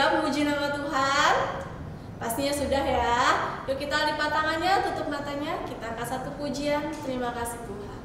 Siap memuji nama Tuhan? Pastinya sudah ya. Yuk kita lipat tangannya, tutup matanya. Kita angkat satu pujian. Terima kasih Tuhan.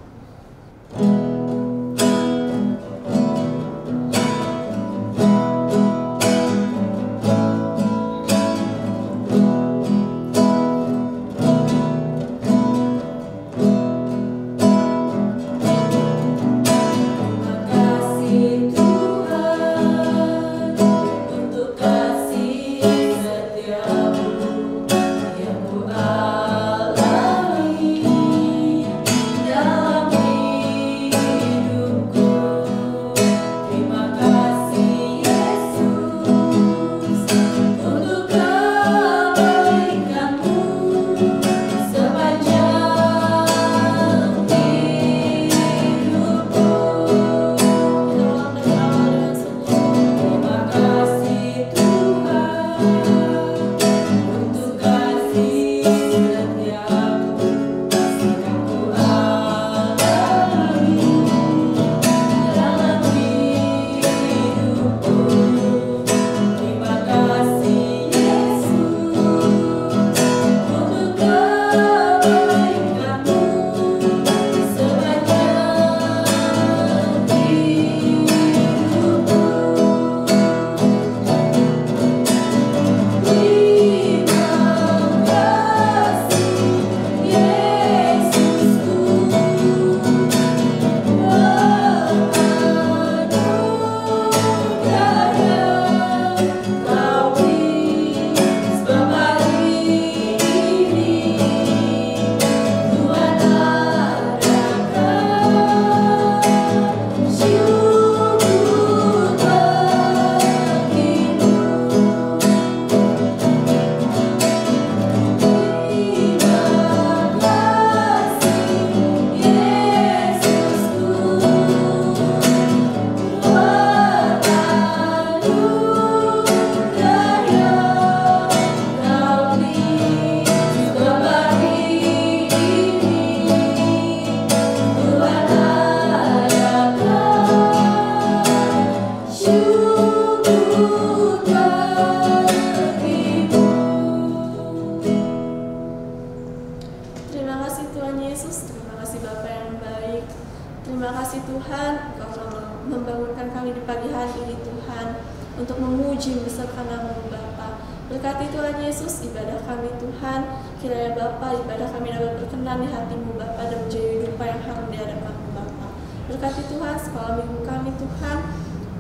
Berkati Tuhan sekolah minggu kami Tuhan.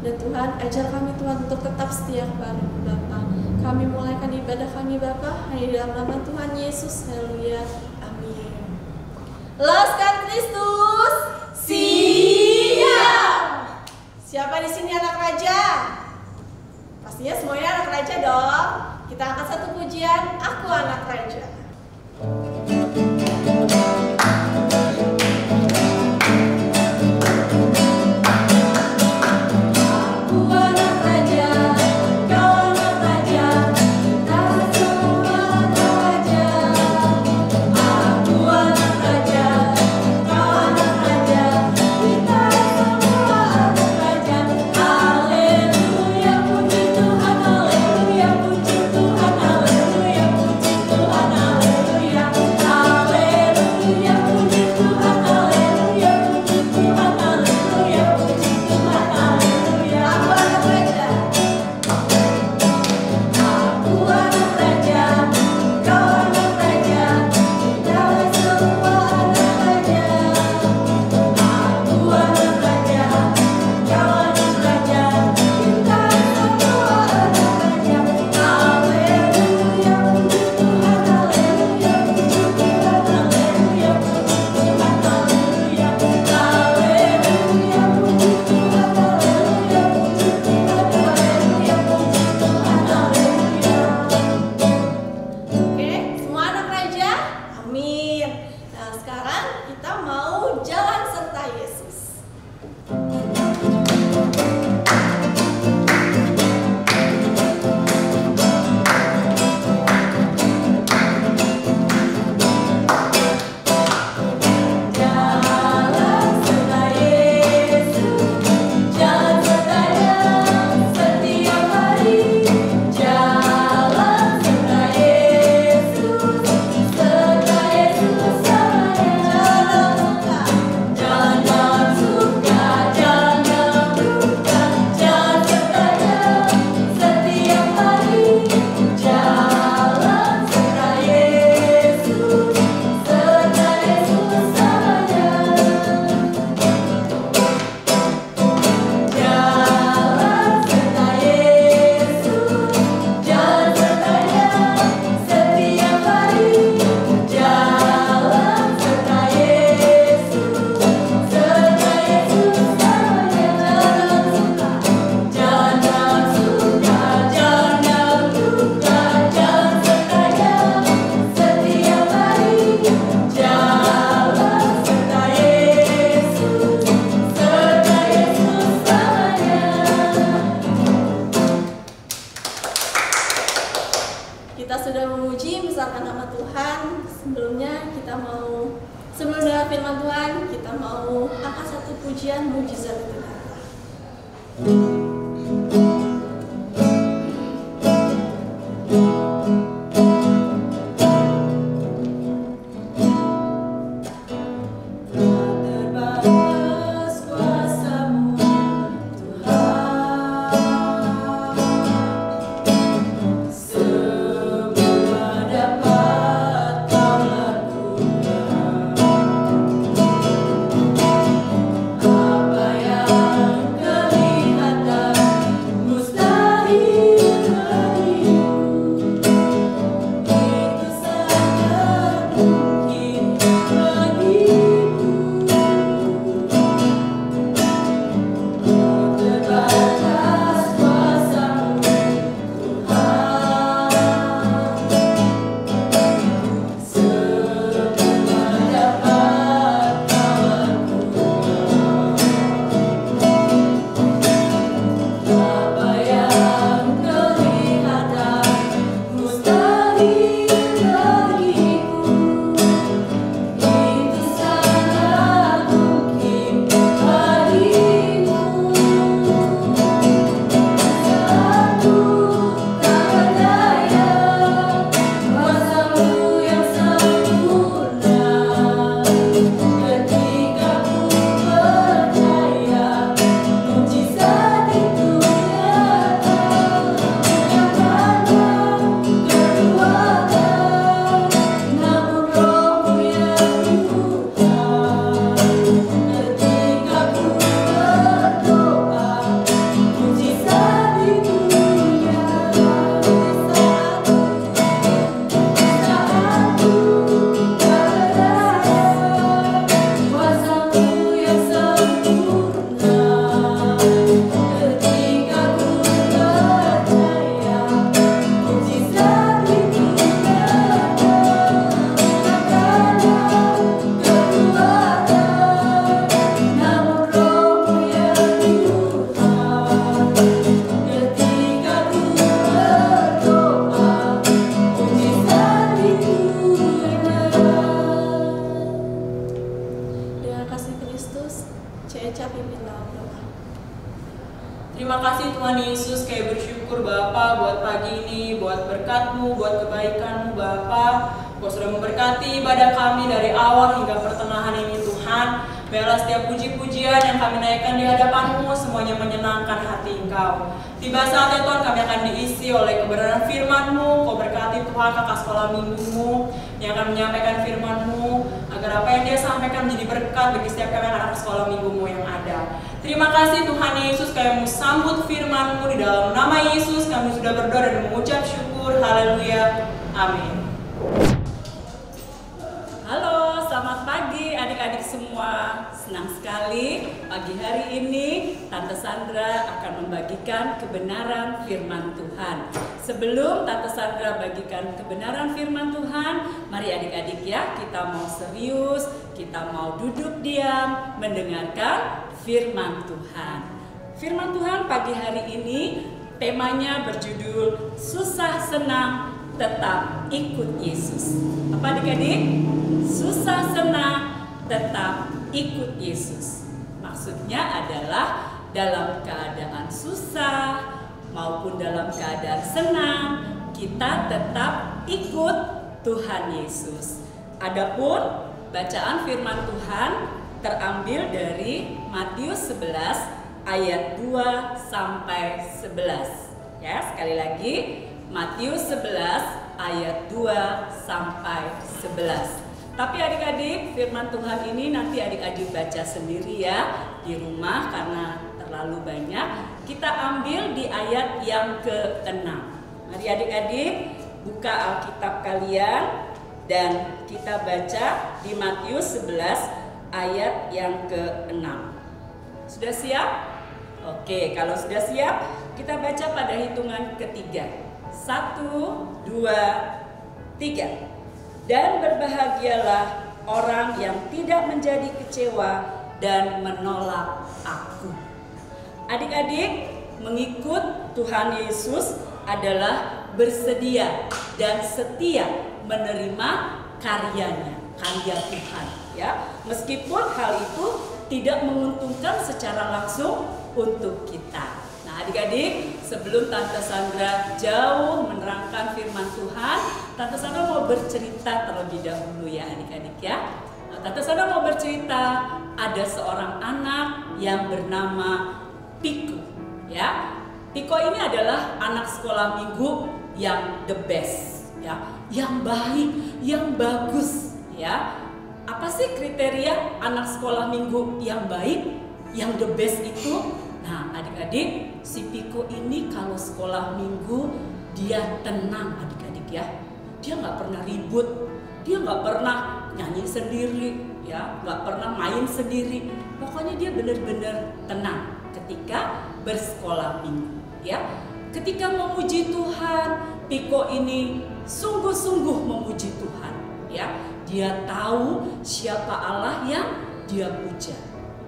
Dan Tuhan ajar kami Tuhan untuk tetap setia kepada-Mu Bapa. Kami mulaikan ibadah kami Bapa hanya di dalam nama Tuhan Yesus. Haleluya. Amin. Laskan Kristus. Siap. Siapa di sini anak raja? Pastinya semuanya anak raja dong. Kita angkat satu pujian. Aku anak raja. Tuhan Sebelum dengar firman Tuhan, kita mau angkat satu pujian mujizat Tuhan. Terima kasih Tuhan Yesus, kayak bersyukur Bapa buat pagi ini, buat berkat-Mu, buat kebaikan-Mu Bapa. Kau sudah memberkati ibadah kami dari awal hingga pertengahan ini Tuhan. Biarlah setiap puji-pujian yang kami naikkan di hadapan-Mu semuanya menyenangkan hati Engkau. Tiba saatnya Tuhan kami akan diisi oleh kebenaran firman-Mu. Kau berkati Tuhan kakak sekolah minggu-Mu yang akan menyampaikan firman-Mu, agar apa yang dia sampaikan menjadi berkat bagi setiap kami anak sekolah minggu-Mu yang ada. Terima kasih Tuhan Yesus, kami sambut firman-Mu di dalam nama Yesus. Kami sudah berdoa dan mengucap syukur. Haleluya. Amin. Halo, selamat pagi adik-adik semua. Senang sekali pagi hari ini Tante Sandra akan membagikan kebenaran firman Tuhan. Sebelum Tante Sandra bagikan kebenaran firman Tuhan, mari adik-adik ya, kita mau serius, kita mau duduk diam mendengarkan firman Tuhan. Firman Tuhan pagi hari ini temanya berjudul susah senang tetap ikut Yesus. Apa adik-adik? Susah senang tetap ikut Yesus. Maksudnya adalah dalam keadaan susah maupun dalam keadaan senang, kita tetap ikut Tuhan Yesus. Adapun bacaan firman Tuhan terambil dari Matius 11 ayat 2 sampai 11. Ya, sekali lagi Matius 11 ayat 2 sampai 11. Tapi adik-adik, firman Tuhan ini nanti adik-adik baca sendiri ya di rumah karena terlalu banyak. Kita ambil di ayat yang ke-6. Mari adik-adik buka Alkitab kalian dan kita baca di Matius 11 ayat yang ke-6. Sudah siap? Oke, kalau sudah siap, kita baca pada hitungan ketiga. 1, 2, 3. Dan berbahagialah orang yang tidak menjadi kecewa dan menolak aku. Adik-adik, mengikut Tuhan Yesus adalah bersedia dan setia menerima karyanya, karya Tuhan. ya, meskipun hal itu tidak menguntungkan secara langsung untuk kita. Nah, adik-adik, sebelum Tante Sandra jauh menerangkan firman Tuhan, Tante Sandra mau bercerita terlebih dahulu ya adik-adik ya. Nah, Tante Sandra mau bercerita, ada seorang anak yang bernama Piko ya. Piko ini adalah anak sekolah minggu yang the best ya, yang baik, yang bagus ya. Apa sih kriteria anak sekolah minggu yang baik, yang the best itu? Nah, adik-adik, si Piko ini kalau sekolah minggu dia tenang adik-adik ya. Dia nggak pernah ribut, dia nggak pernah nyanyi sendiri ya, nggak pernah main sendiri. Pokoknya dia benar-benar tenang ketika bersekolah minggu ya. Ketika memuji Tuhan, Piko ini sungguh-sungguh memuji Tuhan ya. Dia tahu siapa Allah yang dia puja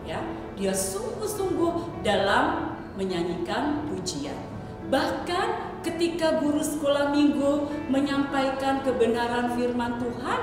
ya. Dia sungguh-sungguh dalam menyanyikan pujian. Bahkan ketika guru sekolah minggu menyampaikan kebenaran firman Tuhan,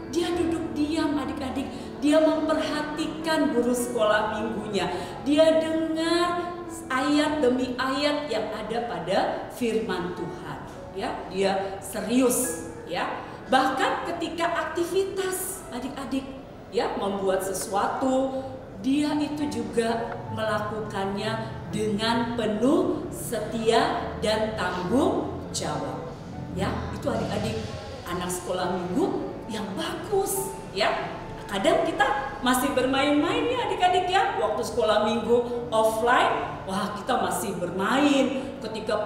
dia duduk diam adik-adik. Dia memperhatikan guru sekolah minggunya. Dia dengar ayat demi ayat yang ada pada firman Tuhan. Ya, dia serius ya. Bahkan ketika aktivitas adik-adik ya membuat sesuatu, dia itu juga melakukannya dengan penuh setia dan tanggung jawab. Ya, itu adik-adik anak sekolah minggu yang bagus ya. Kadang kita masih bermain-main ya adik-adik ya. Waktu sekolah minggu offline, wah kita masih bermain. Ketika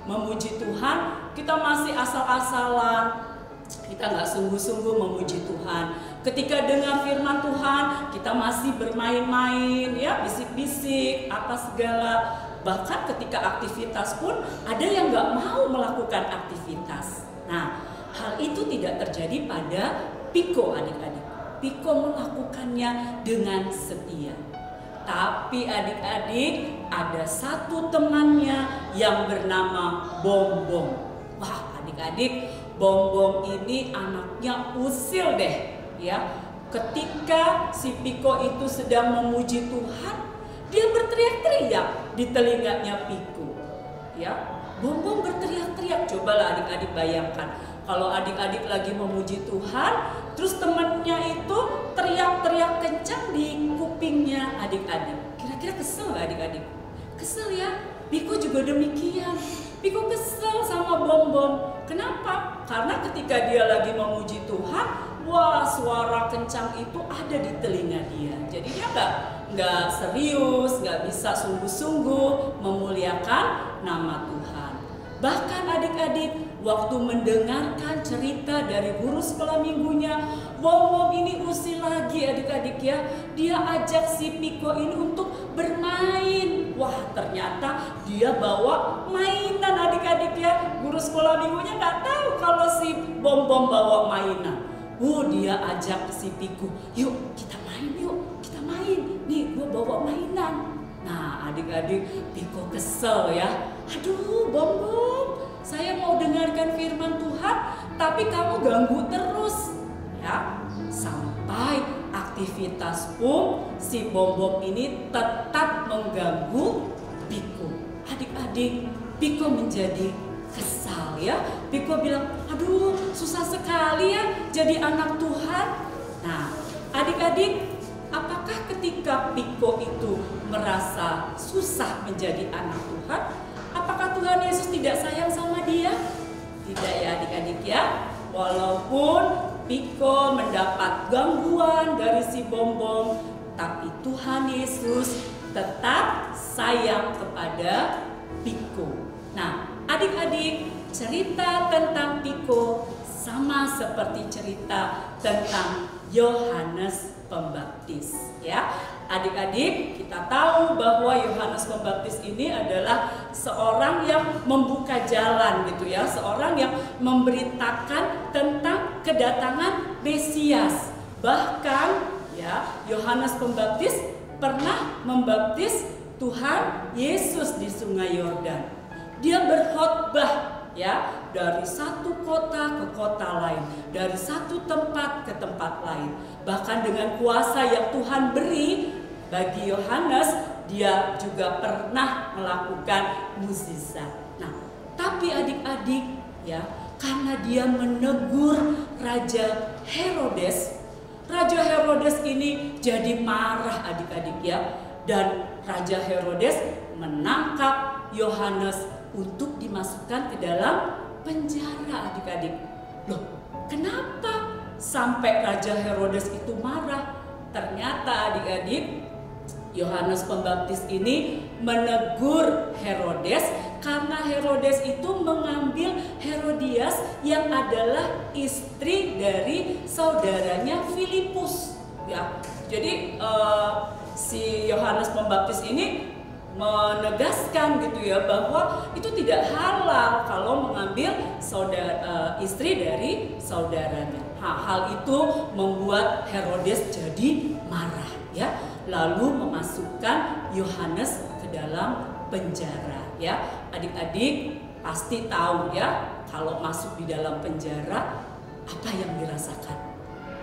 memuji Tuhan, kita masih asal-asalan. Kita nggak sungguh-sungguh memuji Tuhan. Ketika dengar firman Tuhan, kita masih bermain-main ya, bisik-bisik apa segala. Bahkan ketika aktivitas pun ada yang nggak mau melakukan aktivitas. Nah, hal itu tidak terjadi pada Piko adik-adik. Piko melakukannya dengan setia. Tapi adik-adik, ada satu temannya yang bernama Bom-Bom. Wah adik-adik, Bom-Bom ini anaknya usil deh ya. Ketika si Piko itu sedang memuji Tuhan, dia berteriak-teriak di telinganya Piko ya. Bom-Bom berteriak-teriak. Cobalah adik-adik bayangkan, kalau adik-adik lagi memuji Tuhan, terus temannya itu teriak-teriak kencang di kupingnya adik-adik. Kira-kira kesel gak adik-adik? Kesel ya. Piko juga demikian. Piko kesel sama Bom-Bom. Kenapa? Karena ketika dia lagi memuji Tuhan, wah suara kencang itu ada di telinga dia. Jadi dia nggak serius, nggak bisa sungguh-sungguh memuliakan nama Tuhan. Bahkan adik-adik, waktu mendengarkan cerita dari guru sekolah minggunya, Bom-Bom ini usil lagi adik-adik ya. Dia ajak si Piko ini untuk bermain. Wah ternyata dia bawa mainan adik-adik ya. Guru sekolah minggunya nggak tahu kalau si Bom-Bom bawa mainan. Dia ajak si Piko, yuk kita main yuk, kita main. Nih gua bawa mainan. Nah adik-adik, Piko kesel ya. Aduh Bom-Bom, saya mau dengarkan firman Tuhan, tapi kamu ganggu terus ya. Sampai aktivitas pun si Bom-Bom ini tetap mengganggu Piko. Adik-adik, Piko menjadi kesal ya. Piko bilang, aduh susah sekali ya jadi anak Tuhan. Nah adik-adik, apakah ketika Piko itu merasa susah menjadi anak Tuhan, apakah Tuhan Yesus tidak sayang sama dia? Tidak ya adik-adik ya. Walaupun Piko mendapat gangguan dari si Bom-Bom, tapi Tuhan Yesus tetap sayang kepada Piko. Nah adik-adik, cerita tentang Piko sama seperti cerita tentang Yohanes Pembaptis ya. Adik-adik, kita tahu bahwa Yohanes Pembaptis ini adalah seorang yang membuka jalan gitu ya, seorang yang memberitakan tentang kedatangan Mesias. Bahkan ya, Yohanes Pembaptis pernah membaptis Tuhan Yesus di Sungai Yordan. Dia berkhotbah ya, dari satu kota ke kota lain, dari satu tempat ke tempat lain. Bahkan dengan kuasa yang Tuhan beri bagi Yohanes, dia juga pernah melakukan mukjizat. Nah, tapi adik-adik ya, karena dia menegur Raja Herodes, Raja Herodes ini jadi marah adik-adik ya, dan Raja Herodes menangkap Yohanes untuk dimasukkan ke dalam penjara adik-adik. Loh, kenapa sampai Raja Herodes itu marah? Ternyata adik-adik, Yohanes Pembaptis ini menegur Herodes karena Herodes itu mengambil Herodias yang adalah istri dari saudaranya Filipus. Ya, jadi si Yohanes Pembaptis ini menegaskan gitu ya, bahwa itu tidak halal kalau mengambil istri dari saudaranya. Hal itu membuat Herodes jadi marah ya, lalu memasukkan Yohanes ke dalam penjara ya. Adik-adik pasti tahu ya, kalau masuk di dalam penjara apa yang dirasakan?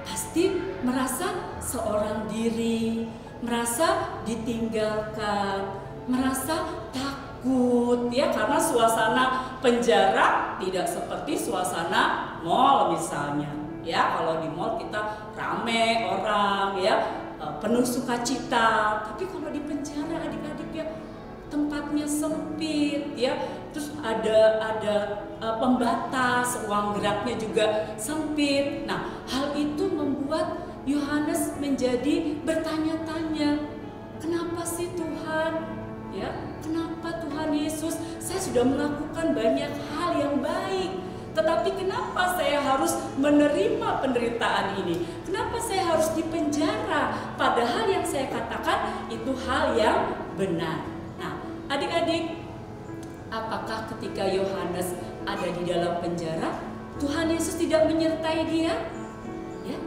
Pasti merasa seorang diri, merasa ditinggalkan, merasa takut ya, karena suasana penjara tidak seperti suasana mall misalnya ya. Kalau di mall kita rame orang ya, penuh sukacita, tapi kalau di penjara adik-adik ya, tempatnya sempit ya, terus ada pembatas, ruang geraknya juga sempit. Nah, hal itu membuat Yohanes menjadi bertanya-tanya, kenapa sih Tuhan? Ya, kenapa Tuhan Yesus? Saya sudah melakukan banyak hal yang baik, tetapi kenapa saya harus menerima penderitaan ini? Kenapa saya harus dipenjara? Padahal yang saya katakan itu hal yang benar. Nah, adik-adik, apakah ketika Yohanes ada di dalam penjara, Tuhan Yesus tidak menyertai dia? Ya,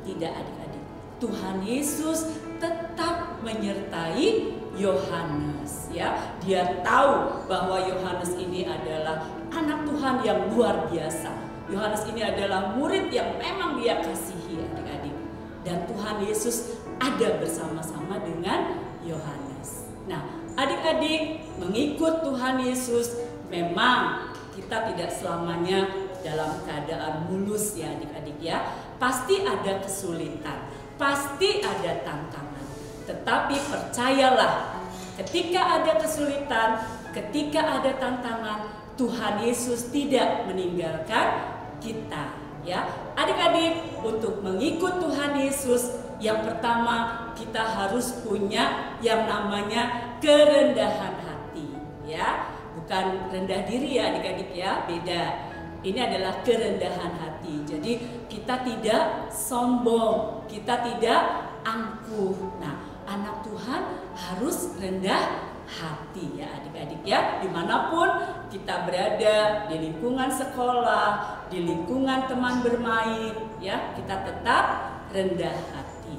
tidak adik-adik. Tuhan Yesus tetap menyertai Yohanes ya. Dia tahu bahwa Yohanes ini adalah anak Tuhan yang luar biasa. Yohanes ini adalah murid yang memang dia kasihi adik-adik. Dan Tuhan Yesus ada bersama-sama dengan Yohanes. Nah, adik-adik, mengikut Tuhan Yesus memang kita tidak selamanya dalam keadaan mulus ya adik-adik ya. Pasti ada kesulitan, pasti ada tantangan. Tetapi percayalah, ketika ada kesulitan, ketika ada tantangan, Tuhan Yesus tidak meninggalkan kita ya. Adik-adik, untuk mengikut Tuhan Yesus, yang pertama kita harus punya yang namanya kerendahan hati ya. Bukan rendah diri ya adik-adik ya, beda. Ini adalah kerendahan hati. Jadi kita tidak sombong, kita tidak angkuh. Nah, anak Tuhan harus rendah hati ya adik-adik ya. Dimanapun kita berada, di lingkungan sekolah, di lingkungan teman bermain ya, kita tetap rendah hati.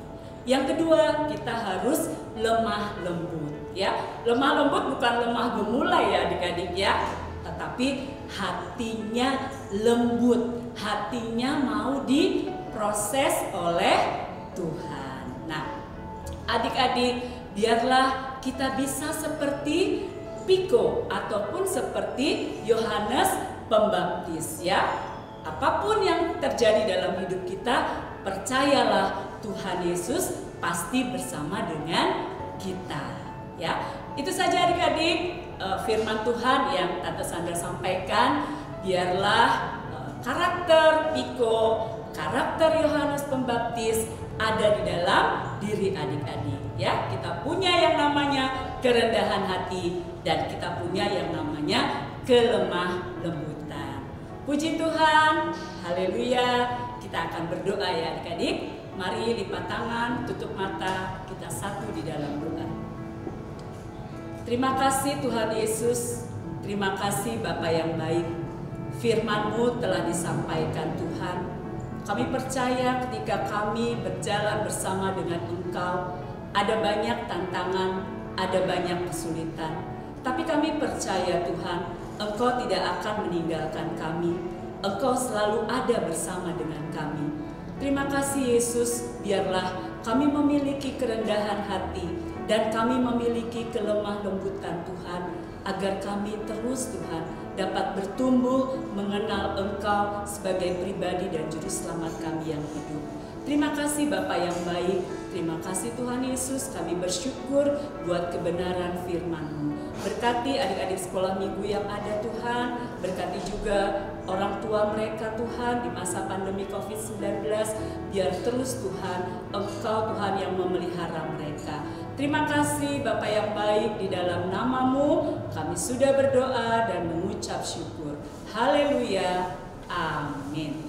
Yang kedua, kita harus lemah lembut ya. Lemah lembut bukan lemah gemulai ya adik-adik ya, tetapi hatinya lembut, hatinya mau diproses oleh Tuhan. Nah, adik-adik, biarlah kita bisa seperti Piko ataupun seperti Yohanes Pembaptis ya. Apapun yang terjadi dalam hidup kita, percayalah Tuhan Yesus pasti bersama dengan kita ya. Itu saja adik-adik firman Tuhan yang Tante Sandra sampaikan. Biarlah karakter Piko, karakter Yohanes Pembaptis ada di dalam diri adik-adik ya. Kita punya yang namanya kerendahan hati dan kita punya yang namanya kelemah lembutan. Puji Tuhan, haleluya. Kita akan berdoa ya adik-adik. Mari lipat tangan, tutup mata, kita satu di dalam doa. Terima kasih Tuhan Yesus, terima kasih Bapa yang baik. Firman-Mu telah disampaikan Tuhan. Kami percaya ketika kami berjalan bersama dengan Engkau, ada banyak tantangan, ada banyak kesulitan. Tapi kami percaya Tuhan, Engkau tidak akan meninggalkan kami. Engkau selalu ada bersama dengan kami. Terima kasih Yesus, biarlah kami memiliki kerendahan hati dan kami memiliki kelemah lembutan Tuhan, agar kami terus Tuhan dapat bertumbuh mengenal Engkau sebagai pribadi dan juru selamat kami yang hidup. Terima kasih Bapa yang baik, terima kasih Tuhan Yesus, kami bersyukur buat kebenaran firman-Mu. Berkati adik-adik sekolah minggu yang ada Tuhan, berkati juga orang tua mereka Tuhan di masa pandemi COVID-19, biar terus Tuhan, Engkau Tuhan yang memelihara mereka. Terima kasih Bapa yang baik, di dalam nama-Mu kami sudah berdoa dan mengucap syukur. Haleluya, amin.